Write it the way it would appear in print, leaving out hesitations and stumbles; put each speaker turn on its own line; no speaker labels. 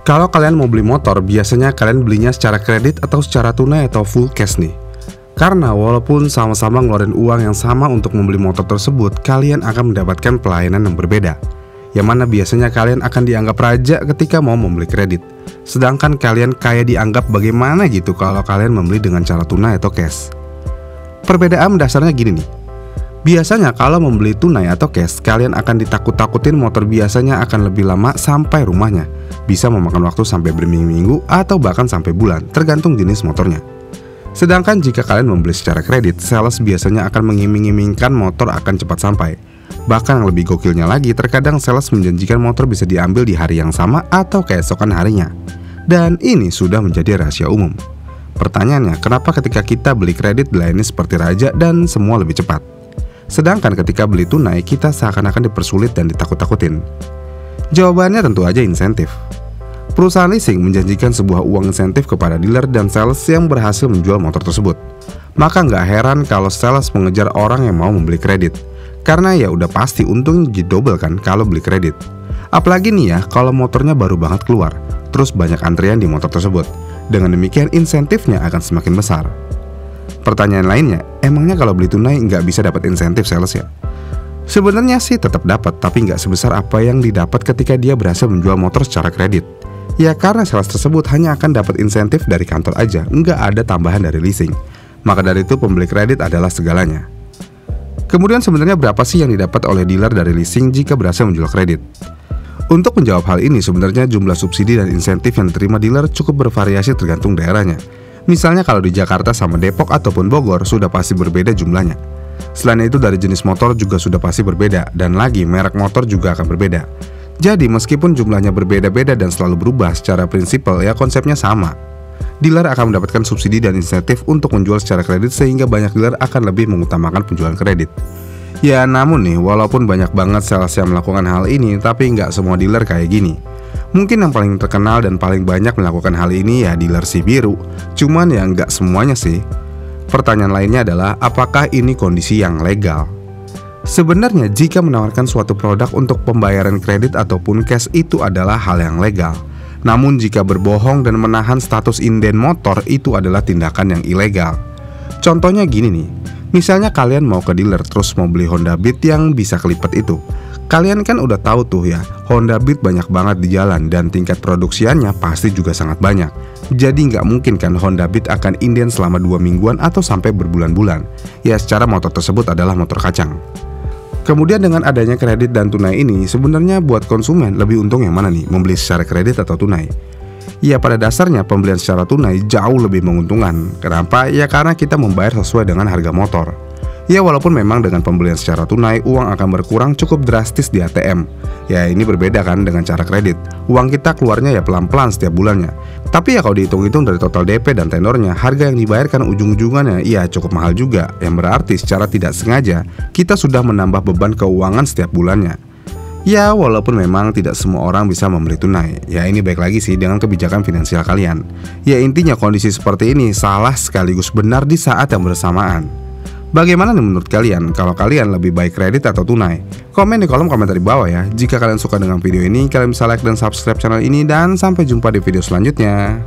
Kalau kalian mau beli motor, biasanya kalian belinya secara kredit atau secara tunai atau full cash nih. Karena walaupun sama-sama ngeluarin uang yang sama untuk membeli motor tersebut, kalian akan mendapatkan pelayanan yang berbeda. Yang mana biasanya kalian akan dianggap raja ketika mau membeli kredit. Sedangkan kalian kayak dianggap bagaimana gitu kalau kalian membeli dengan cara tunai atau cash. Perbedaan dasarnya gini nih. Biasanya kalau membeli tunai atau cash, kalian akan ditakut-takutin motor biasanya akan lebih lama sampai rumahnya. Bisa memakan waktu sampai berminggu-minggu atau bahkan sampai bulan, tergantung jenis motornya. Sedangkan jika kalian membeli secara kredit, sales biasanya akan mengiming-imingkan motor akan cepat sampai. Bahkan yang lebih gokilnya lagi, terkadang sales menjanjikan motor bisa diambil di hari yang sama atau keesokan harinya. Dan ini sudah menjadi rahasia umum. Pertanyaannya, kenapa ketika kita beli kredit dilayani seperti raja dan semua lebih cepat? Sedangkan ketika beli tunai, kita seakan-akan dipersulit dan ditakut-takutin. Jawabannya tentu aja insentif. Perusahaan leasing menjanjikan sebuah uang insentif kepada dealer dan sales yang berhasil menjual motor tersebut. Maka nggak heran kalau sales mengejar orang yang mau membeli kredit. Karena ya udah pasti untung jadi double kan kalau beli kredit. Apalagi nih ya kalau motornya baru banget keluar, terus banyak antrian di motor tersebut. Dengan demikian insentifnya akan semakin besar. Pertanyaan lainnya, emangnya kalau beli tunai nggak bisa dapat insentif sales ya? Sebenarnya sih tetap dapat, tapi nggak sebesar apa yang didapat ketika dia berhasil menjual motor secara kredit. Ya karena sales tersebut hanya akan dapat insentif dari kantor aja, nggak ada tambahan dari leasing. Maka dari itu pembeli kredit adalah segalanya. Kemudian sebenarnya berapa sih yang didapat oleh dealer dari leasing jika berhasil menjual kredit? Untuk menjawab hal ini sebenarnya jumlah subsidi dan insentif yang diterima dealer cukup bervariasi tergantung daerahnya. Misalnya kalau di Jakarta sama Depok ataupun Bogor sudah pasti berbeda jumlahnya. Selain itu dari jenis motor juga sudah pasti berbeda, dan lagi merek motor juga akan berbeda. Jadi meskipun jumlahnya berbeda-beda dan selalu berubah, secara prinsipal ya konsepnya sama. Dealer akan mendapatkan subsidi dan insentif untuk menjual secara kredit sehingga banyak dealer akan lebih mengutamakan penjualan kredit. Ya namun nih, walaupun banyak banget sales yang melakukan hal ini, tapi nggak semua dealer kayak gini. Mungkin yang paling terkenal dan paling banyak melakukan hal ini ya dealer si biru. Cuman ya nggak semuanya sih. Pertanyaan lainnya adalah apakah ini kondisi yang legal? Sebenarnya jika menawarkan suatu produk untuk pembayaran kredit ataupun cash itu adalah hal yang legal. Namun jika berbohong dan menahan status inden motor itu adalah tindakan yang ilegal. Contohnya gini nih. Misalnya kalian mau ke dealer terus mau beli Honda Beat yang bisa kelipet itu. Kalian kan udah tahu tuh ya, Honda Beat banyak banget di jalan dan tingkat produksiannya pasti juga sangat banyak. Jadi nggak mungkin kan Honda Beat akan inden selama 2 mingguan atau sampai berbulan-bulan. Ya secara motor tersebut adalah motor kacang. Kemudian dengan adanya kredit dan tunai ini, sebenarnya buat konsumen lebih untung yang mana nih, membeli secara kredit atau tunai? Ya pada dasarnya pembelian secara tunai jauh lebih menguntungkan. Kenapa? Ya karena kita membayar sesuai dengan harga motor. Ya walaupun memang dengan pembelian secara tunai uang akan berkurang cukup drastis di ATM. Ya ini berbeda kan dengan cara kredit. Uang kita keluarnya ya pelan-pelan setiap bulannya. Tapi ya kalau dihitung-hitung dari total DP dan tenornya, harga yang dibayarkan ujung-ujungannya ya cukup mahal juga. Yang berarti secara tidak sengaja kita sudah menambah beban keuangan setiap bulannya. Ya walaupun memang tidak semua orang bisa membeli tunai. Ya ini baik lagi sih dengan kebijakan finansial kalian. Ya intinya kondisi seperti ini salah sekaligus benar di saat yang bersamaan. Bagaimana nih menurut kalian? Kalau kalian lebih baik kredit atau tunai? Komen di kolom komentar di bawah ya. Jika kalian suka dengan video ini, kalian bisa like dan subscribe channel ini. Dan sampai jumpa di video selanjutnya.